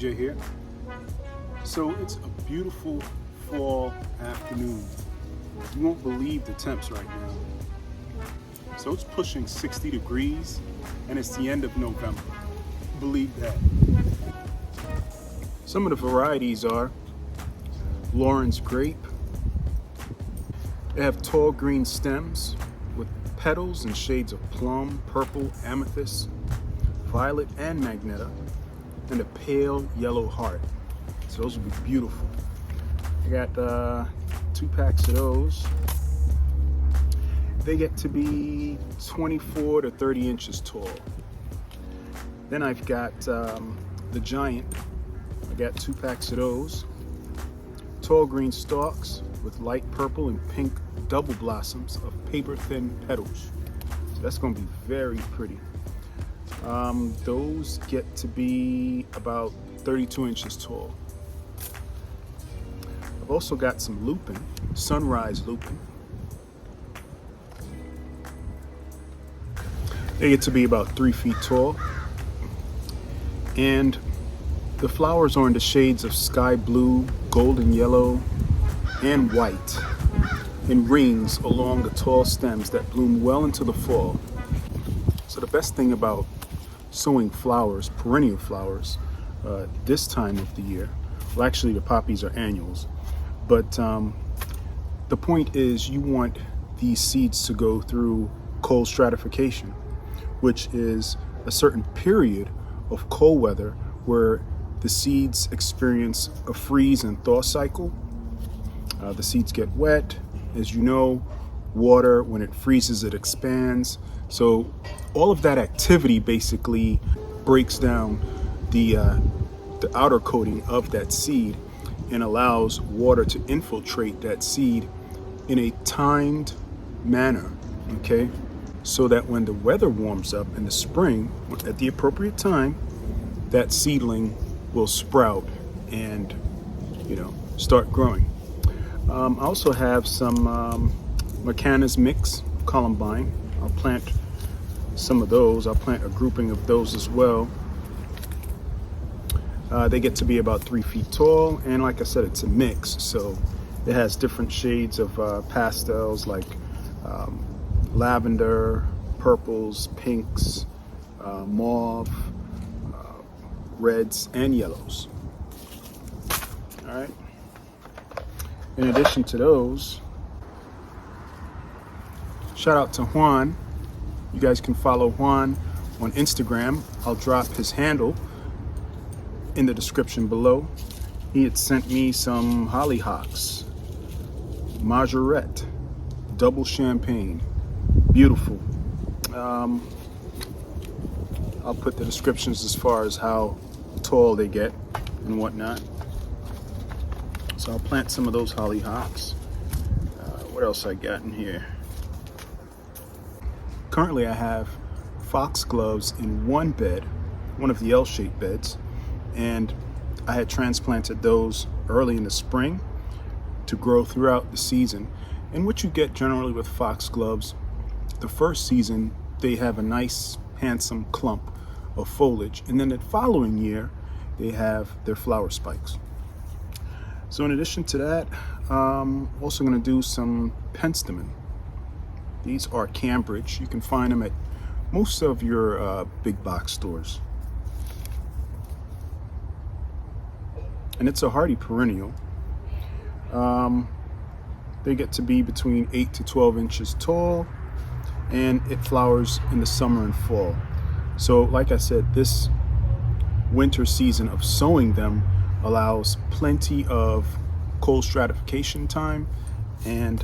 TJ here. So it's a beautiful fall afternoon. You won't believe the temps right now. So it's pushing 60 degrees and it's the end of November. Believe that. Some of the varieties are Lauren's grape. They have tall green stems with petals in shades of plum, purple, amethyst, violet, and magenta, and a pale yellow heart. So those would be beautiful. I got 2 packs of those. They get to be 24 to 30 inches tall. Then I've got the giant. I got 2 packs of those. Tall green stalks with light purple and pink double blossoms of paper thin petals. So that's going to be very pretty. Those get to be about 32 inches tall. I've also got some lupin, sunrise lupin. They get to be about 3 feet tall. And the flowers are in the shades of sky blue, golden yellow, and white in rings along the tall stems that bloom well into the fall. So the best thing about sowing flowers, perennial flowers, this time of the year, well actually the poppies are annuals, but the point is you want these seeds to go through cold stratification, which is a certain period of cold weather where the seeds experience a freeze and thaw cycle. The seeds get wet. As you know, water, when it freezes, it expands. So all of that activity basically breaks down the outer coating of that seed and allows water to infiltrate that seed in a timed manner, okay? So that when the weather warms up in the spring, at the appropriate time, that seedling will sprout and, start growing. I also have some McCanna's Mix Columbine. I'll plant some of those. I'll plant a grouping of those as well. They get to be about 3 feet tall, and like I said, it's a mix, so it has different shades of pastels like lavender, purples, pinks, mauve, reds, and yellows. All right. In addition to those, shout out to Juan. You guys can follow Juan on Instagram. I'll drop his handle in the description below. He had sent me some hollyhocks, majorette, double champagne, beautiful. I'll put the descriptions as far as how tall they get and whatnot. So I'll plant some of those hollyhocks. What else I got in here? Currently I have foxgloves in one bed, one of the L-shaped beds, and I had transplanted those early in the spring to grow throughout the season. And what you get generally with foxgloves, the first season they have a nice handsome clump of foliage, and then the following year they have their flower spikes. So in addition to that, I'm also going to do some penstemon. These are Cambridge. You can find them at most of your big box stores. And it's a hardy perennial. They get to be between 8 to 12 inches tall, and it flowers in the summer and fall. So like I said, this winter season of sowing them allows plenty of cold stratification time, and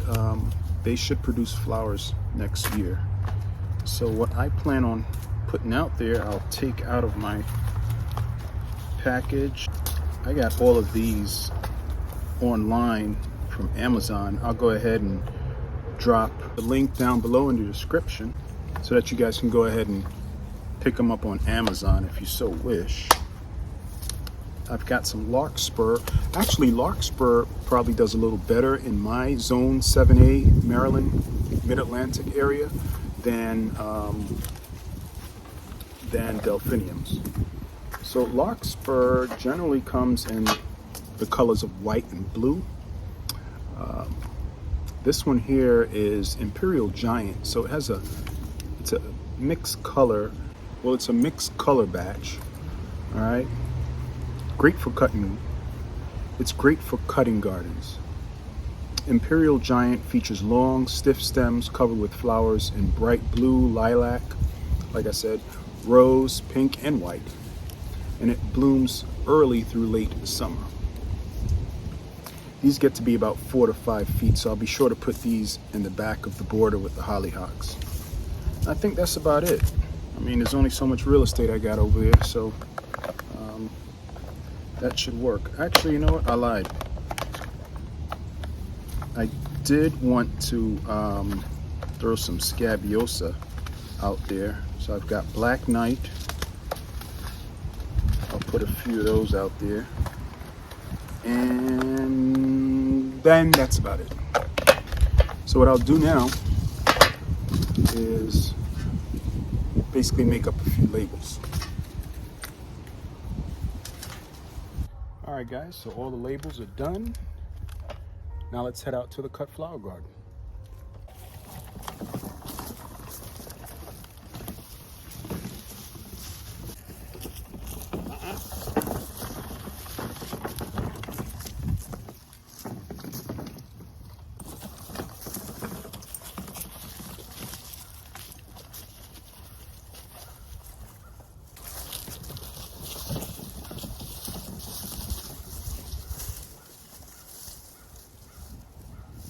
they should produce flowers next year. So what I plan on putting out there, I'll take out of my package. I got all of these online from Amazon. I'll go ahead and drop the link down below in the description so that you guys can go ahead and pick them up on Amazon if you so wish. I've got some Larkspur. Actually, Larkspur probably does a little better in my zone 7A, Maryland, Mid-Atlantic area than delphiniums. So Larkspur generally comes in the colors of white and blue. This one here is Imperial Giant, so it's a mixed color. Well, it's a mixed color batch. All right, great for cutting. It's great for cutting gardens. Imperial Giant features long, stiff stems covered with flowers in bright blue, lilac, like I said, rose, pink, and white, and it blooms early through late summer. These get to be about 4 to 5 feet, so I'll be sure to put these in the back of the border with the hollyhocks. I think that's about it. I mean, there's only so much real estate I got over there, so that should work. Actually, you know what? I lied. I did want to throw some Scabiosa out there. So I've got Black Knight. I'll put a few of those out there. And then that's about it. So what I'll do now is basically make up a few labels. All right, guys, so all the labels are done. Now let's head out to the Cutflower Garden.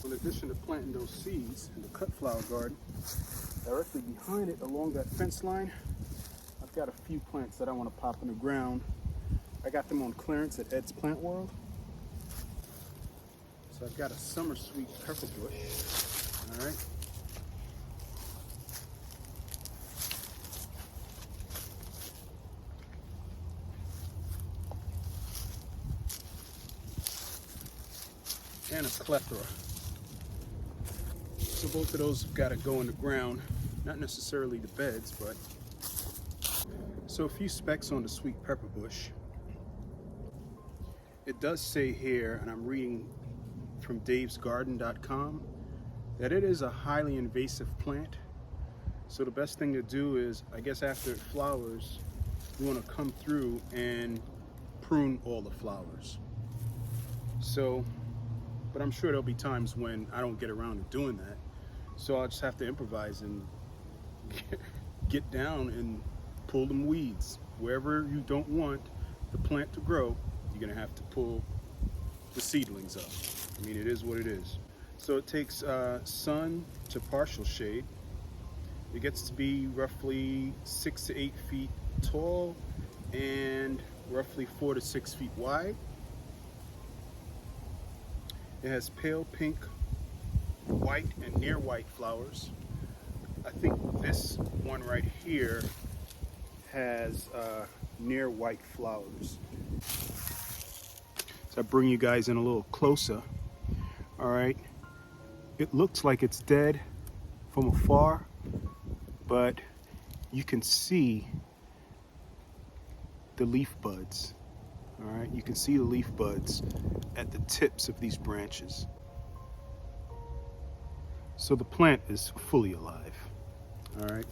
In addition to planting those seeds in the Cutflower Garden, directly behind it along that fence line, I've got a few plants that I want to pop in the ground. I got them on clearance at Ed's Plant World. So I've got a Summersweet Pepperbush, all right. And a plethora. So both of those have got to go in the ground, not necessarily the beds, but so a few specs on the sweet pepper bush. It does say here, and I'm reading from davesgarden.com, that it is a highly invasive plant. So the best thing to do is, I guess after it flowers, you want to come through and prune all the flowers. So, but I'm sure there'll be times when I don't get around to doing that. So I'll just have to improvise and get down and pull them weeds. Wherever you don't want the plant to grow, you're gonna have to pull the seedlings up. I mean, it is what it is. So it takes sun to partial shade. It gets to be roughly 6 to 8 feet tall and roughly 4 to 6 feet wide. It has pale pink, white, and near white flowers. I think this one right here has near white flowers. So I bring you guys in a little closer. All right, it looks like it's dead from afar, but you can see the leaf buds. All right, you can see the leaf buds at the tips of these branches. So the plant is fully alive. All right.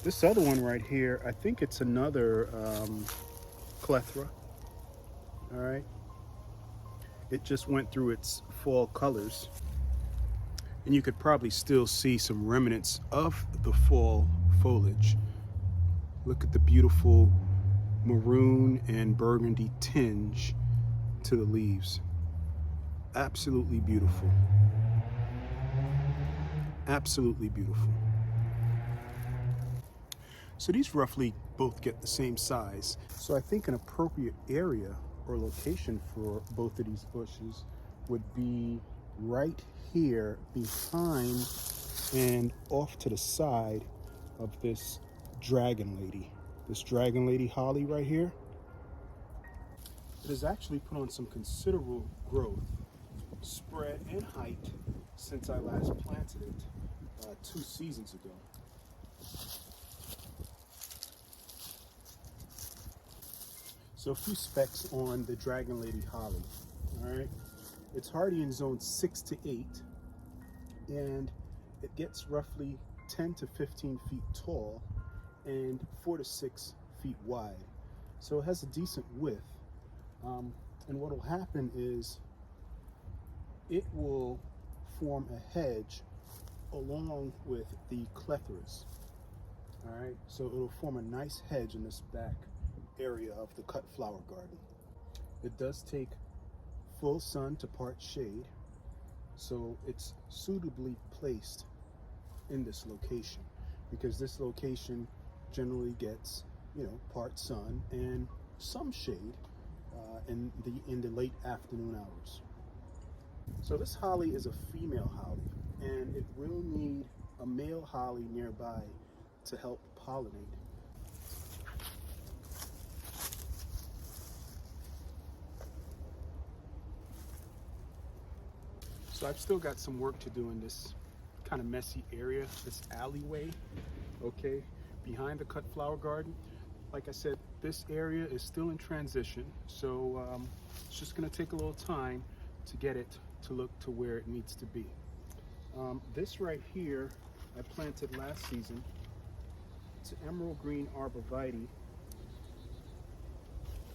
This other one right here, I think it's another plethora. All right. It just went through its fall colors, and you could probably still see some remnants of the fall foliage. Look at the beautiful maroon and burgundy tinge to the leaves. Absolutely beautiful. Absolutely beautiful. So these roughly both get the same size. So I think an appropriate area or location for both of these bushes would be right here behind and off to the side of this dragon lady. This dragon lady holly right here. It has actually put on some considerable growth, spread, and height since I last planted it 2 seasons ago. So a few specs on the Dragon Lady Holly. All right, it's hardy in zone 6 to 8, and it gets roughly 10 to 15 feet tall and 4 to 6 feet wide. So it has a decent width. And what will happen is it will form a hedge along with the clethras. All right, so it'll form a nice hedge in this back area of the Cutflower Garden. It does take full sun to part shade, so it's suitably placed in this location, because this location generally gets, part sun and some shade in the late afternoon hours. So this holly is a female holly, and it will need a male holly nearby to help pollinate. So I've still got some work to do in this kind of messy area, this alleyway, okay, behind the Cutflower Garden. Like I said, this area is still in transition, so it's just gonna take a little time to get it to look to where it needs to be. This right here, I planted last season. It's an emerald green arborvitae.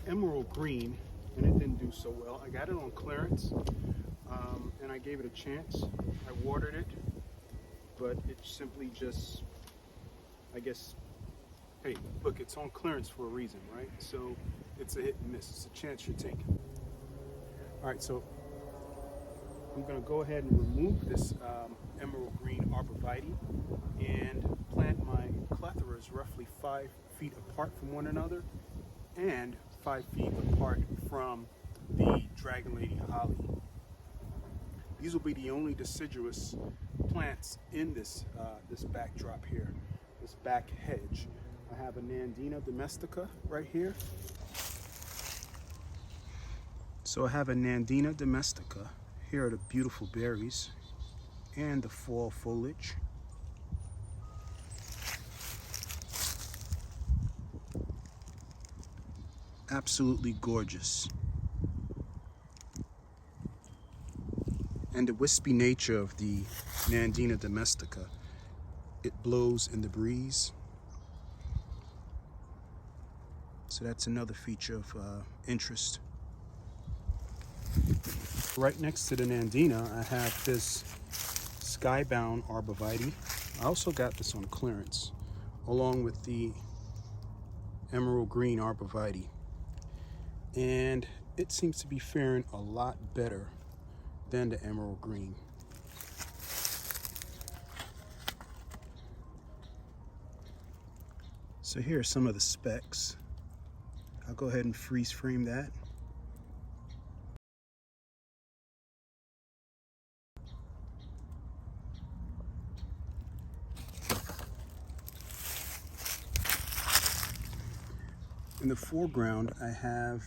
Emerald green, and it didn't do so well. I got it on clearance, and I gave it a chance. I watered it, but it simply just, I guess, hey, look, it's on clearance for a reason, right? So it's a hit and miss. It's a chance you're taking. All right, so I'm gonna go ahead and remove this emerald green arborvitae and plant my clethras roughly 5 feet apart from one another and 5 feet apart from the Dragon Lady Holly. These will be the only deciduous plants in this this backdrop here, this back hedge. I have a Nandina domestica right here. So I have a Nandina domestica. Here are the beautiful berries and the fall foliage. Absolutely gorgeous. And the wispy nature of the Nandina domestica, it blows in the breeze. So that's another feature of interest. Right next to the Nandina, I have this skybound arborvitae. I also got this on clearance, along with the emerald green arborvitae. And it seems to be faring a lot better than the emerald green. So here are some of the specs. I'll go ahead and freeze frame that. In the foreground, I have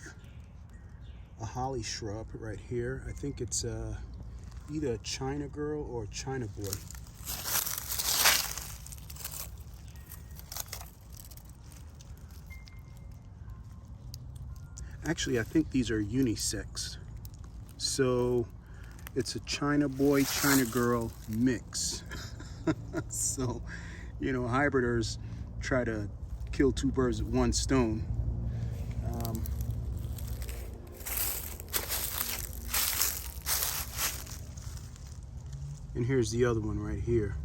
a holly shrub right here. I think it's either a China girl or a China boy. Actually, I think these are unisex. So it's a China boy, China girl mix. So, hybriders try to kill two birds with one stone. And here's the other one right here,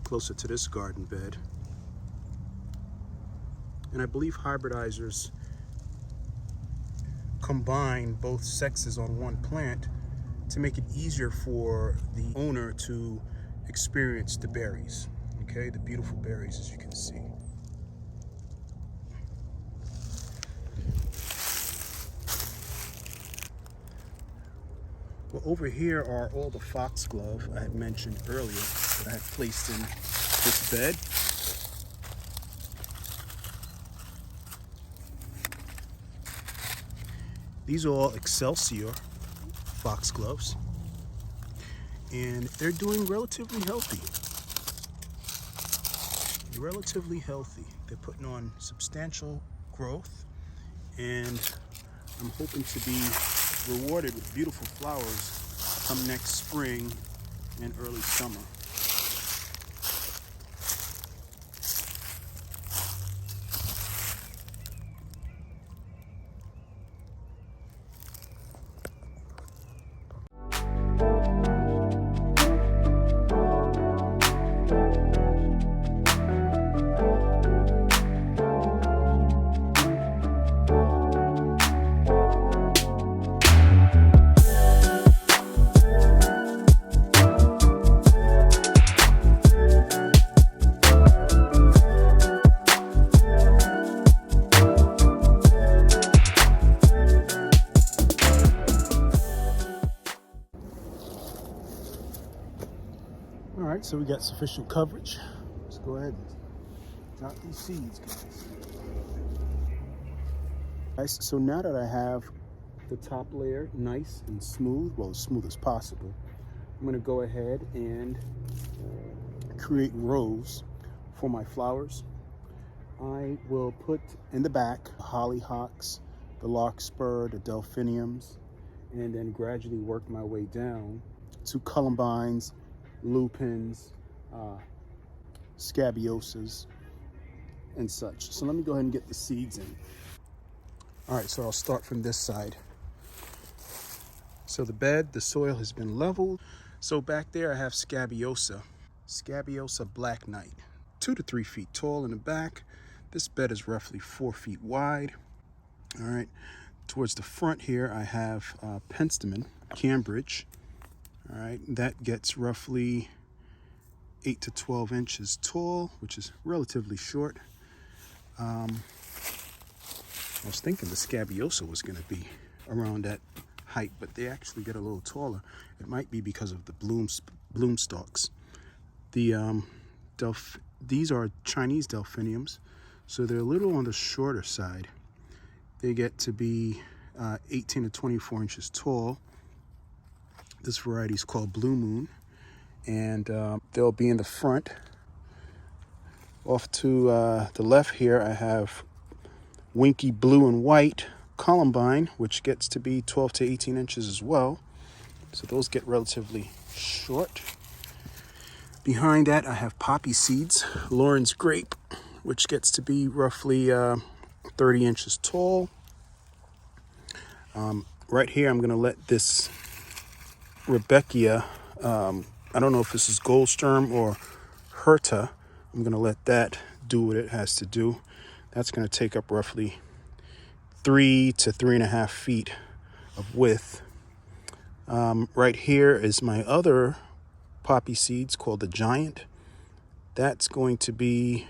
closer to this garden bed. And I believe hybridizers combine both sexes on one plant to make it easier for the owner to experience the berries, okay? The beautiful berries, as you can see. Well, over here are all the foxglove I had mentioned earlier that I had placed in this bed. These are all Excelsior foxgloves, and they're doing relatively healthy. relatively healthy. They're putting on substantial growth, and I'm hoping to be rewarded with beautiful flowers come next spring and early summer. All right, so we got sufficient coverage. Let's go ahead and drop these seeds, guys. So now that I have the top layer nice and smooth, well, as smooth as possible, I'm gonna go ahead and create rows for my flowers. I will put in the back hollyhocks, the larkspur, the delphiniums, and then gradually work my way down to columbines, lupins, scabiosas, and such. So let me go ahead and get the seeds in. All right, so I'll start from this side. So the bed, the soil has been leveled. So back there I have Scabiosa, Scabiosa Black Knight, 2 to 3 feet tall in the back. This bed is roughly 4 feet wide. All right, towards the front here I have Penstemon, Cambridge. All right, that gets roughly 8 to 12 inches tall, which is relatively short. I was thinking the Scabiosa was going to be around that height, but they actually get a little taller. It might be because of the bloom stalks. These are Chinese delphiniums, so they're a little on the shorter side. They get to be 18 to 24 inches tall. This variety is called Blue Moon, and they'll be in the front. Off to the left here, I have Winky Blue and White Columbine, which gets to be 12 to 18 inches as well. So those get relatively short. Behind that, I have Poppy Seeds, Lauren's Grape, which gets to be roughly 30 inches tall. Right here, I'm going to let this Rebecca, I don't know if this is Goldstern or Herta. I'm going to let that do what it has to do. That's going to take up roughly 3 to 3.5 feet of width. Right here is my other poppy seeds called the Giant. That's going to be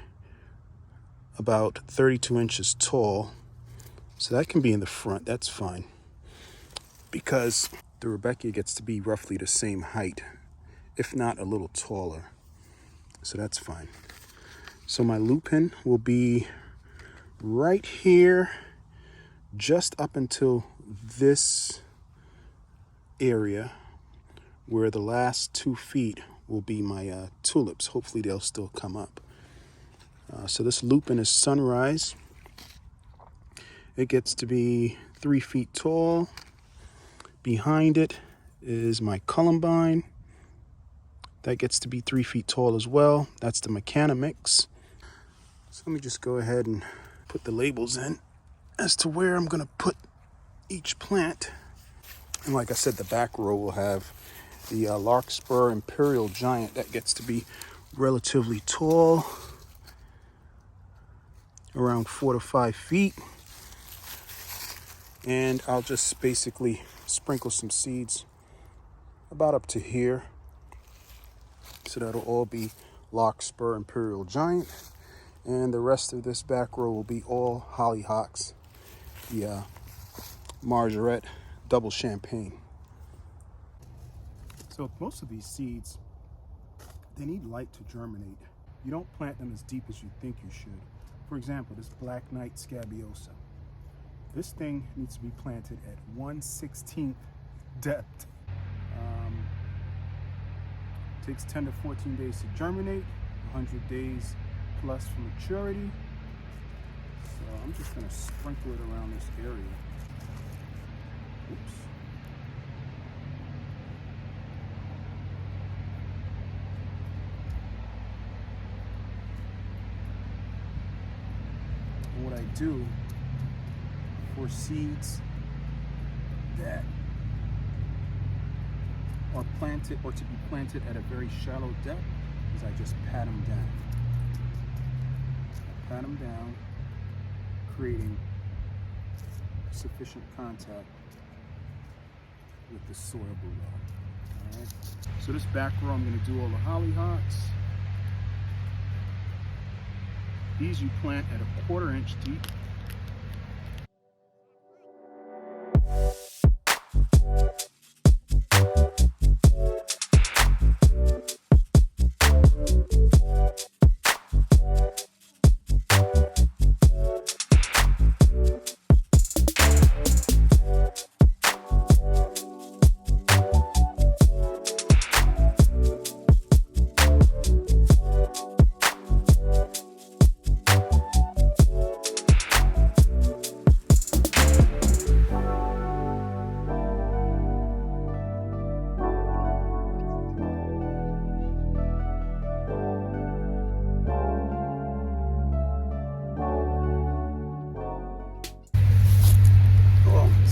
about 32 inches tall. So that can be in the front, that's fine. Because the Rebecca gets to be roughly the same height, if not a little taller. So that's fine. So my lupin will be right here, just up until this area, where the last 2 feet will be my tulips. Hopefully they'll still come up. So this lupin is Sunrise. It gets to be 3 feet tall. Behind it is my Columbine. That gets to be 3 feet tall as well. That's the Mechanamix. So let me just go ahead and put the labels in as to where I'm going to put each plant. And like I said, the back row will have the Larkspur Imperial Giant. That gets to be relatively tall, around 4 to 5 feet. And I'll just basically sprinkle some seeds about up to here. So that'll all be Larkspur Imperial Giant. And the rest of this back row will be all hollyhocks, the Margaret Double Champagne. So most of these seeds, they need light to germinate. You don't plant them as deep as you think you should. For example, this Black Knight Scabiosa. This thing needs to be planted at 1/16 depth. Takes 10 to 14 days to germinate, 100 days plus for maturity. So I'm just going to sprinkle it around this area. Oops. And what I do for seeds that are planted or to be planted at a very shallow depth is I just pat them down. I pat them down, creating sufficient contact with the soil below. All right. So this back row, I'm going to do all the hollyhocks. These you plant at 1/4 inch deep.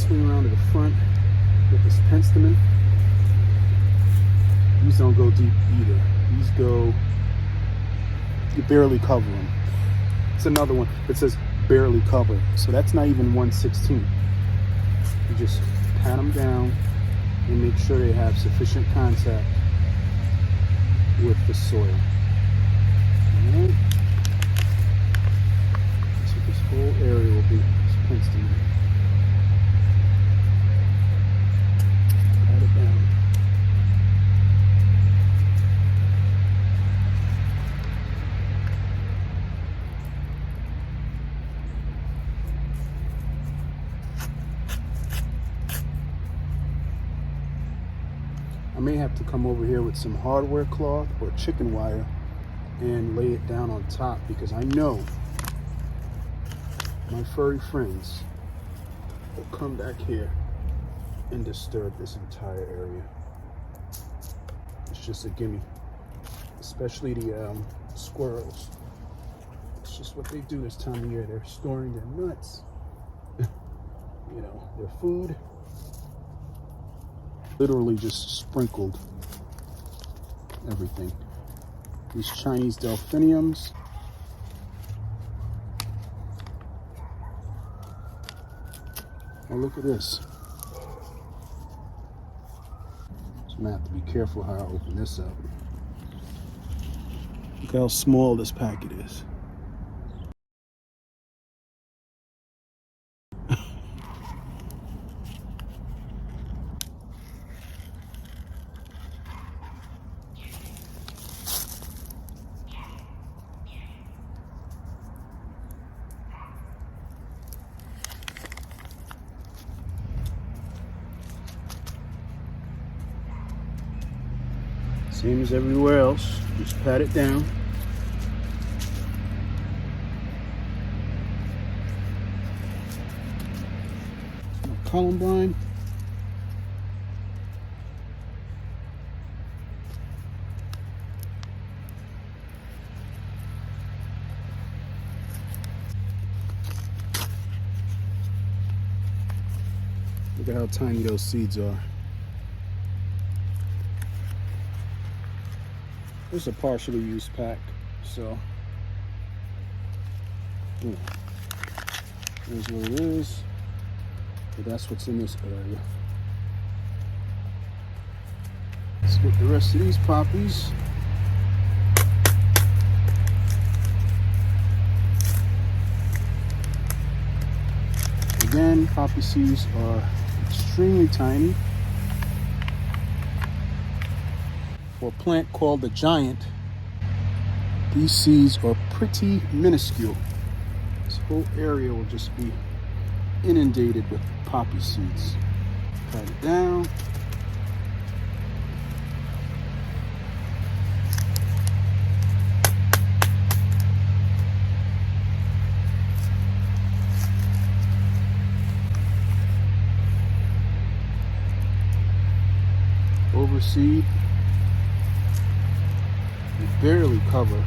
Swing around to the front with this penstemon. These don't go deep either. These go, you barely cover them. It's another one that says barely cover. So that's not even 1/16. You just pat them down and make sure they have sufficient contact with the soil. All right. So this whole area will be this penstemon. I may have to come over here with some hardware cloth or chicken wire and lay it down on top, because I know my furry friends will come back here and disturb this entire area. It's just a gimme, especially the squirrels. It's just what they do this time of year. They're storing their nuts, you know, their food. Literally just sprinkled everything. These Chinese delphiniums. Oh, look at this. So I'm gonna have to be careful how I open this up. Look how small this packet is. Same as everywhere else, just pat it down. Some columbine. Look at how tiny those seeds are. This is a partially used pack, so yeah. Here's what it is, but that's what's in this area. Let's get the rest of these poppies. Again, poppy seeds are extremely tiny. For a plant called the giant, these seeds are pretty minuscule. This whole area will just be inundated with poppy seeds. Pat it down. clover seed. They barely cover.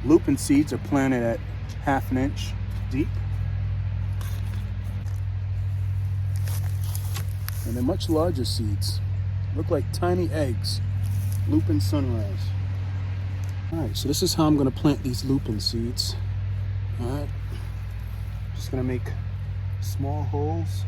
Lupin seeds are planted at 1/2 inch deep. And they're much larger seeds. Look like tiny eggs. Lupin sunrise. Alright, so this is how I'm going to plant these lupin seeds. Alright. Just going to make small holes.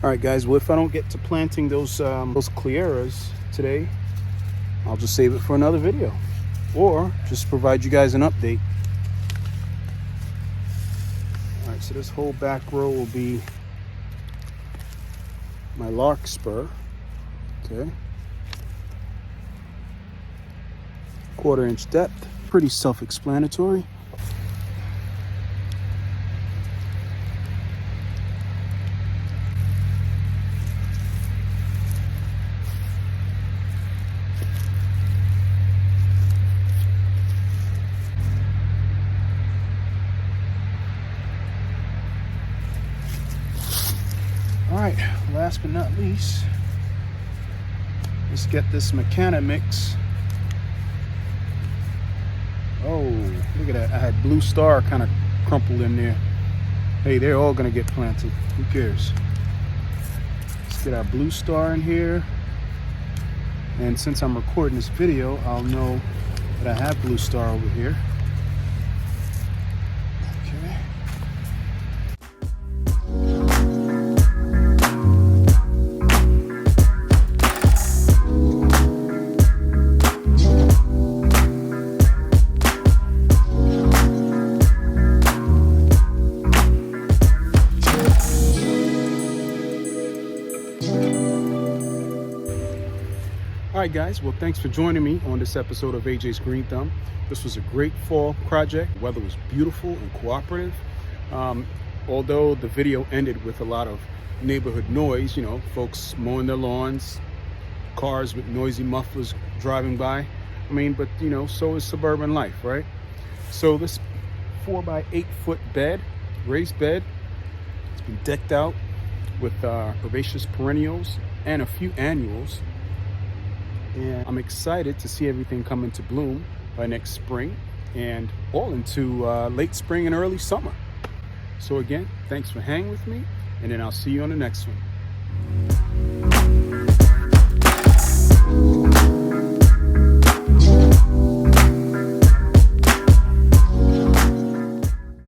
All right, guys, well, if I don't get to planting those clearas today, I'll just save it for another video or just provide you guys an update. All right, so this whole back row will be my Larkspur, okay? 1/4 inch depth, pretty self-explanatory. All right, last but not least, let's get this Macana mix. Oh, look at that. I had Blue Star kind of crumpled in there. Hey, they're all gonna get planted. Who cares? Let's get our Blue Star in here. And since I'm recording this video, I'll know that I have Blue Star over here. Okay. Alright guys, well, thanks for joining me on this episode of AJ's Green Thumb. This was a great fall project. The weather was beautiful and cooperative. Although the video ended with a lot of neighborhood noise, you know, folks mowing their lawns, cars with noisy mufflers driving by. I mean, but you know, so is suburban life, right? So this 4x8 foot bed, raised bed, it's been decked out with herbaceous perennials and a few annuals. And I'm excited to see everything come into bloom by next spring and all into late spring and early summer. So again, thanks for hanging with me, and then I'll see you on the next one.